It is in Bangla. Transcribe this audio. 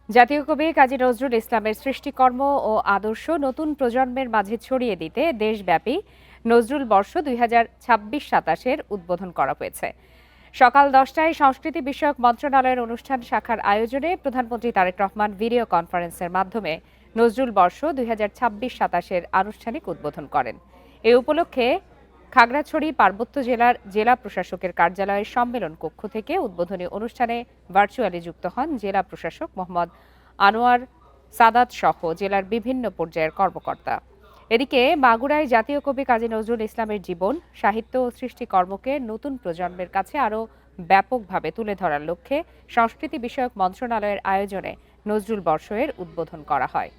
জাতীয় কবি কাজী নজরুল ইসলামের সৃষ্টিকর্ম ও আদর্শ নতুন প্রজন্মের মাঝে ছড়িয়ে দিতে দেশব্যাপী নজরুল বর্ষ ২০২৬-২৭-এর উদ্বোধন করা হয়েছে। সকাল ১০টায় সংস্কৃতি বিষয়ক মন্ত্রণালয়ের অনুষ্ঠান শাখার আয়োজনে প্রধানমন্ত্রী তারেক রহমান ভিডিও কনফারেন্সের মাধ্যমে নজরুল বর্ষ ২০২৬-২৭-এর আনুষ্ঠানিক উদ্বোধন করেন। এ উপলক্ষে খাগড়াছড়ি পার্বত্য জেলার জেলা প্রশাসকের কার্যালয়ের সম্মেলন কক্ষ থেকে উদ্বোধনী অনুষ্ঠানে ভার্চুয়ালি যুক্ত হন জেলা প্রশাসক মোহাম্মদ আনোয়ার সাদাত সহ জেলার বিভিন্ন পর্যায়ের কর্মকর্তা। এদিকে মাগুরায় জাতীয় কবি কাজী নজরুল ইসলামের জীবন, সাহিত্য ও সৃষ্টিকর্মকে নতুন প্রজন্মের কাছে আরও ব্যাপকভাবে তুলে ধরার লক্ষ্যে সংস্কৃতি বিষয়ক মন্ত্রণালয়ের আয়োজনে নজরুল বর্ষের উদ্বোধন করা হয়।